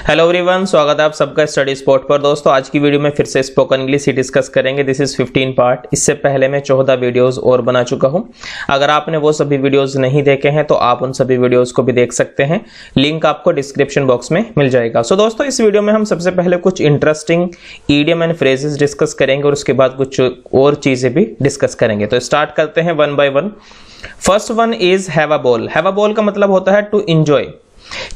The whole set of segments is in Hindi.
हेलो एवरीवन, स्वागत है आप सबका स्टडी स्पॉट पर। दोस्तों आज की वीडियो में फिर से स्पोकन इंग्लिश ही डिस्कस करेंगे। This is 15 part. इससे पहले मैं 14 वीडियोस और बना चुका हूं। अगर आपने वो सभी वीडियोस नहीं देखे हैं तो आप उन सभी वीडियोस को भी देख सकते हैं। लिंक आपको डिस्क्रिप्शन बॉक्स में मिल जाएगा। सो दोस्तों इस वीडियो में हम सबसे पहले कुछ interesting idiom and phrases discuss करेंगे और उसके बाद कुछ और चीजें भी डिस्कस करेंगे। तो स्टार्ट करते हैं one by one. First one is have a ball. Have a ball का मतलब होता है टू एंजॉय।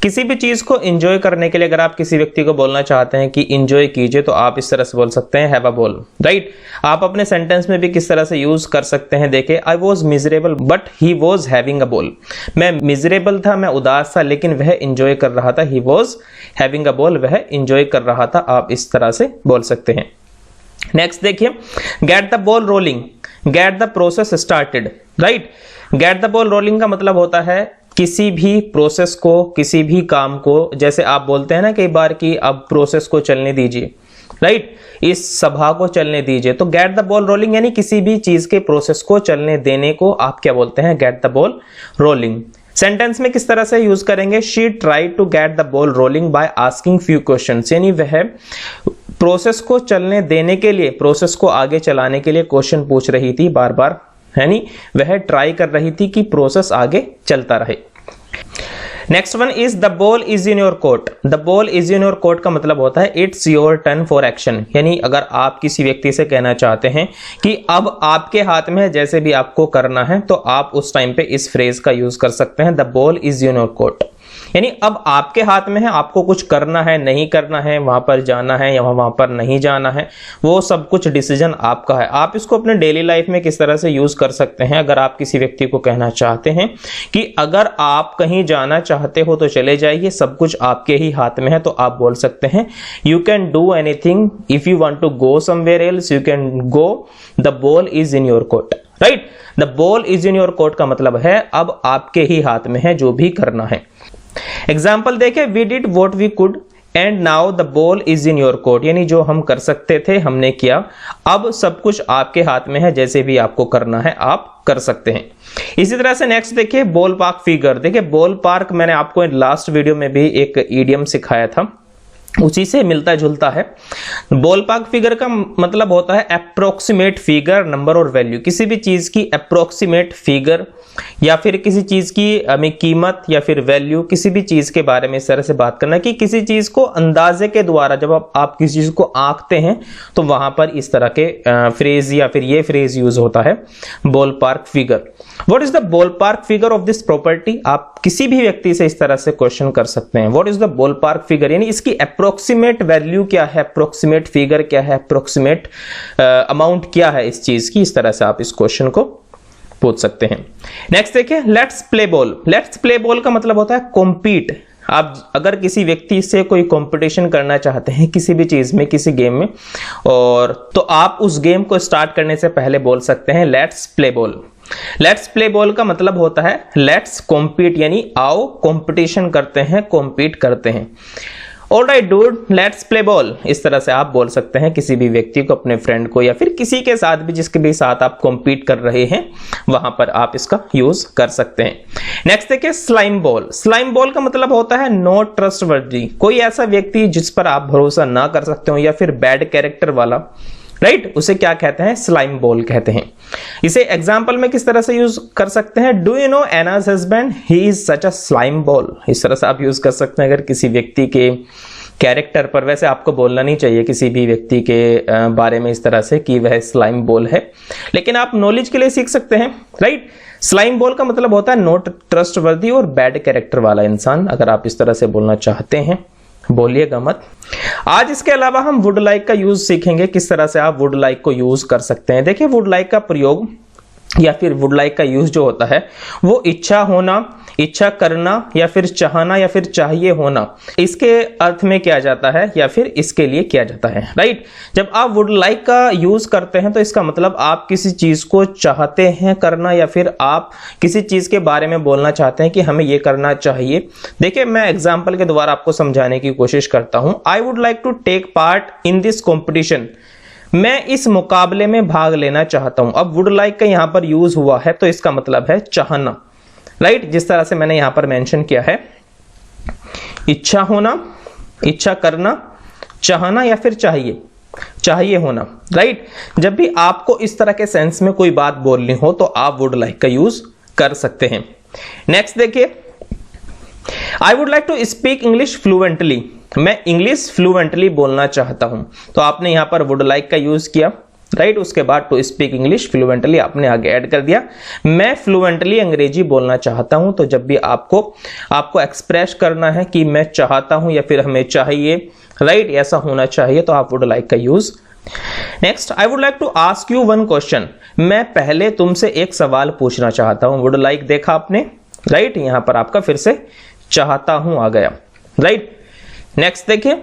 किसी भी चीज को एंजॉय करने के लिए अगर आप किसी व्यक्ति को बोलना चाहते हैं कि एंजॉय कीजिए तो आप इस तरह से बोल सकते हैं हैव अ बॉल, राइट। आप अपने सेंटेंस में भी किस तरह से यूज कर सकते हैं, देखिए I was miserable but he was having a ball. मैं मिजरेबल था, मैं उदास था, लेकिन वह एंजॉय कर रहा था। He was having a ball, वह एंजॉय कर रहा था। आप इस तरह से बोल सकते हैं। नेक्स्ट देखिए, gate the ball rolling, get the process started, right. Gate the ball rolling का मतलब होता है किसी भी प्रोसेस को, किसी भी काम को, जैसे आप बोलते हैं ना कई बार कि अब प्रोसेस को चलने दीजिए, राइट, इस सभा को चलने दीजिए। तो गेट द बॉल रोलिंग यानी किसी भी चीज के प्रोसेस को चलने देने को आप क्या बोलते हैं, get the ball rolling. Sentence में किस तरह से यूज करेंगे, she try to get the ball rolling by asking few questions, यानी वह प्रोसेस को चलने देने के लिए, प्रोसेस को आगे चलाने के लिए क्वेश्चन पूछ रही थी बार बार, यानी वह ट्राई कर रही थी कि प्रोसेस आगे चलता रहे। Next one is the ball is in your court. The ball is in your court का मतलब होता है it's your turn for action, यानी अगर आप किसी व्यक्ति से कहना चाहते हैं कि अब आपके हाथ में है, जैसे भी आपको करना है, तो आप उस टाइम पे इस फ्रेज का यूज कर सकते हैं, the ball is in your court, यानी अब आपके हाथ में है, आपको कुछ करना है, नहीं करना है, वहां पर जाना है या वहां पर नहीं जाना है, वो सब कुछ डिसीजन आपका है। आप इसको अपने डेली लाइफ में किस तरह से यूज कर सकते हैं, अगर आप किसी व्यक्ति को कहना चाहते हैं कि अगर आप कहीं जाना चाहते हो तो चले जाइए, सब कुछ आपके ही हाथ में है, तो आप बोल सकते हैं you can do anything, if you want to go somewhere else you can go, the ball is in your court, right. The ball is in your court का मतलब है अब आपके ही हाथ में है जो भी करना है। एग्जाम्पल देखें, we did what we could and now the ball is in your court, यानी जो हम कर सकते थे हमने किया, अब सब कुछ आपके हाथ में है, जैसे भी आपको करना है आप कर सकते हैं। इसी तरह से नेक्स्ट देखिए, बॉल पार्क फिगर। देखिए बॉल पार्क मैंने आपको लास्ट वीडियो में भी एक ईडियम सिखाया था, उसी से मिलता जुलता है। बॉल पार्क फिगर का मतलब होता है अप्रोक्सीमेट फिगर, नंबर और वैल्यू। किसी भी चीज की अप्रोक्सीमेट फिगर या फिर किसी चीज की कीमत या फिर वैल्यू, किसी भी चीज के बारे में इस तरह से बात करना कि किसी चीज को अंदाजे के द्वारा जब आप किसी चीज को आंकते हैं तो वहां पर इस तरह के फ्रेज या फिर ये फ्रेज यूज होता है, ball park figure. What is the ball park figure of this property. आप किसी भी व्यक्ति से इस तरह से क्वेश्चन कर सकते हैं, what is the ball park figure, यानी इसकी अप्रोक्सीमेट वैल्यू क्या है, अप्रोक्सीमेट फिगर क्या है, अप्रोक्सीमेट अमाउंट क्या है इस चीज की। इस तरह से आप इस क्वेश्चन को पूछ सकते हैं। नेक्स्ट देखिए, let's play ball. Let's play ball का मतलब होता है कॉम्पीट। आप अगर किसी व्यक्ति से कोई कंपटीशन करना चाहते हैं किसी भी चीज में, किसी गेम में, और तो आप उस गेम को स्टार्ट करने से पहले बोल सकते हैं let's play ball. Let's play ball का मतलब होता है लेट्स कॉम्पीट, यानी आओ कंपटीशन करते हैं, कॉम्पीट करते हैं। Alright dude, let's play ball. इस तरह से आप बोल सकते हैं किसी भी व्यक्ति को, अपने फ्रेंड को या फिर किसी के साथ भी जिसके भी साथ आप कॉम्पीट कर रहे हैं, वहां पर आप इसका यूज कर सकते हैं। नेक्स्ट देखिए, स्लाइम बॉल। स्लाइम बॉल का मतलब होता है नॉट ट्रस्टवर्दी, कोई ऐसा व्यक्ति जिस पर आप भरोसा ना कर सकते हो या फिर बैड कैरेक्टर वाला, राइट, उसे क्या कहते हैं, स्लाइम बॉल कहते हैं। इसे एग्जांपल में किस तरह से यूज कर सकते हैं, do you know Anna's husband, he is such a slime ball. इस तरह से आप यूज कर सकते हैं अगर किसी व्यक्ति के कैरेक्टर पर। वैसे आपको बोलना नहीं चाहिए किसी भी व्यक्ति के बारे में इस तरह से कि वह स्लाइम बॉल है, लेकिन आप नॉलेज के लिए सीख सकते हैं, राइट। स्लाइम बॉल का मतलब होता है नॉट ट्रस्टवर्दी और बैड कैरेक्टर वाला इंसान। अगर आप इस तरह से बोलना चाहते हैं बोलिएगा मत। आज इसके अलावा हम वुड लाइक का यूज सीखेंगे, किस तरह से आप वुड लाइक को यूज कर सकते हैं। देखिए वुड लाइक का प्रयोग या फिर वुड लाइक का यूज जो होता है वो इच्छा होना, इच्छा करना या फिर चाहना या फिर चाहिए होना, इसके अर्थ में किया जाता है या फिर इसके लिए किया जाता है, राइट। जब आप वुड लाइक का यूज करते हैं तो इसका मतलब आप किसी चीज को चाहते हैं करना या फिर आप किसी चीज के बारे में बोलना चाहते हैं कि हमें ये करना चाहिए। देखिए मैं एग्जाम्पल के द्वारा आपको समझाने की कोशिश करता हूं। I would like to take part in this competition, मैं इस मुकाबले में भाग लेना चाहता हूं। अब वुड लाइक का यहां पर यूज हुआ है तो इसका मतलब है चाहना, राइट। जिस तरह से मैंने यहां पर मेंशन किया है, इच्छा होना, इच्छा करना, चाहना या फिर चाहिए, चाहिए होना, राइट। जब भी आपको इस तरह के सेंस में कोई बात बोलनी हो तो आप वुड लाइक का यूज कर सकते हैं। नेक्स्ट देखिए, I would like to speak English fluently, मैं इंग्लिश फ्लुएंटली बोलना चाहता हूं, तो आपने यहां पर वुड लाइक का यूज किया, राइट। उसके बाद टू स्पीक इंग्लिश फ्लुएंटली आपने आगे ऐड कर दिया, मैं फ्लुएंटली अंग्रेजी बोलना चाहता हूं। तो जब भी आपको एक्सप्रेस करना है कि मैं चाहता हूं या फिर हमें चाहिए, राइट, ऐसा होना चाहिए, तो आप वुड लाइक का use. Next, I would like to ask you one question, मैं पहले तुमसे एक सवाल पूछना चाहता हूं। वुड लाइक देखा आपने, राइट, यहां पर आपका फिर से चाहता हूं आ गया, राइट। नेक्स्ट देखिए,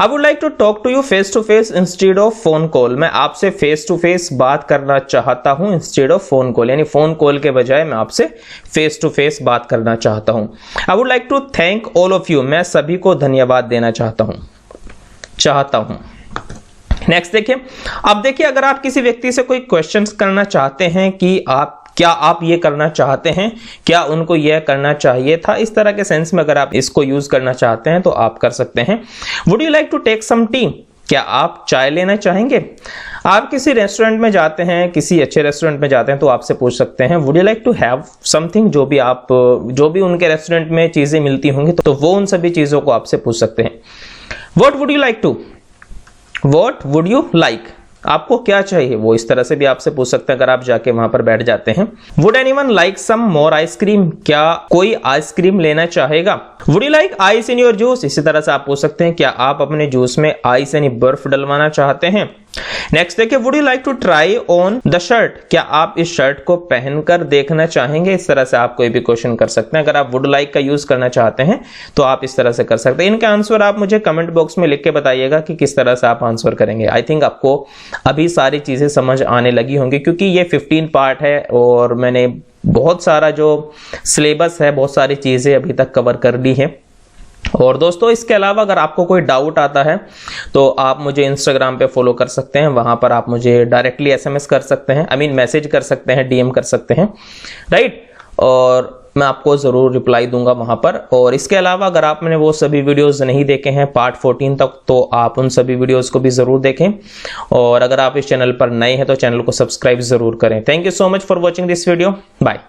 I would like to talk to you face to face instead of phone call, मैं आपसे फेस टू फेस बात करना चाहता हूं इंस्टेड ऑफ फोन कॉल, यानी फोन कॉल के बजाय मैं आपसे फेस टू फेस बात करना चाहता हूं। I would like to thank all of you, मैं सभी को धन्यवाद देना चाहता हूं। नेक्स्ट देखिए, अब देखिए, अगर आप किसी व्यक्ति से कोई क्वेश्चंस करना चाहते हैं कि क्या आप ये करना चाहते हैं, क्या उनको यह करना चाहिए था, इस तरह के सेंस में अगर आप इसको यूज करना चाहते हैं तो आप कर सकते हैं। Would you like to take some tea, क्या आप चाय लेना चाहेंगे। आप किसी रेस्टोरेंट में जाते हैं, किसी अच्छे रेस्टोरेंट में जाते हैं तो आपसे पूछ सकते हैं would you like to have something, जो भी उनके रेस्टोरेंट में चीजें मिलती होंगी तो वो उन सभी चीजों को आपसे पूछ सकते हैं। What would you like to, what would you like, आपको क्या चाहिए, वो इस तरह से भी आपसे पूछ सकते हैं अगर आप जाके वहां पर बैठ जाते हैं। Would anyone like some more ice cream, क्या कोई आइसक्रीम लेना चाहेगा। Would you like ice in your juice, इसी तरह से आप पूछ सकते हैं क्या आप अपने जूस में आइस यानी बर्फ डलवाना चाहते हैं। नेक्स्ट देखिए, would you like to try on the shirt, क्या आप इस शर्ट को पहनकर देखना चाहेंगे। इस तरह से आप कोई भी क्वेश्चन कर सकते हैं। अगर आप वुड लाइक का यूज करना चाहते हैं तो आप इस तरह से कर सकते हैं। इनका आंसर आप मुझे कमेंट बॉक्स में लिख के बताइएगा कि किस तरह से आप आंसर करेंगे। आई थिंक आपको अभी सारी चीजें समझ आने लगी होंगी क्योंकि ये 15 पार्ट है और मैंने बहुत सारा जो सिलेबस है, बहुत सारी चीजें अभी तक कवर कर ली है। और दोस्तों, इसके अलावा अगर आपको कोई डाउट आता है तो आप मुझे इंस्टाग्राम पे फॉलो कर सकते हैं, वहां पर आप मुझे डायरेक्टली एसएमएस कर सकते हैं, मैसेज कर सकते हैं, डीएम कर सकते हैं, राइट, और मैं आपको जरूर रिप्लाई दूंगा वहां पर। और इसके अलावा अगर आपने वो सभी वीडियोस नहीं देखे हैं पार्ट 14 तक तो आप उन सभी वीडियोस को भी जरूर देखें। और अगर आप इस चैनल पर नए हैं तो चैनल को सब्सक्राइब जरूर करें। Thank you so much for watching this video, bye.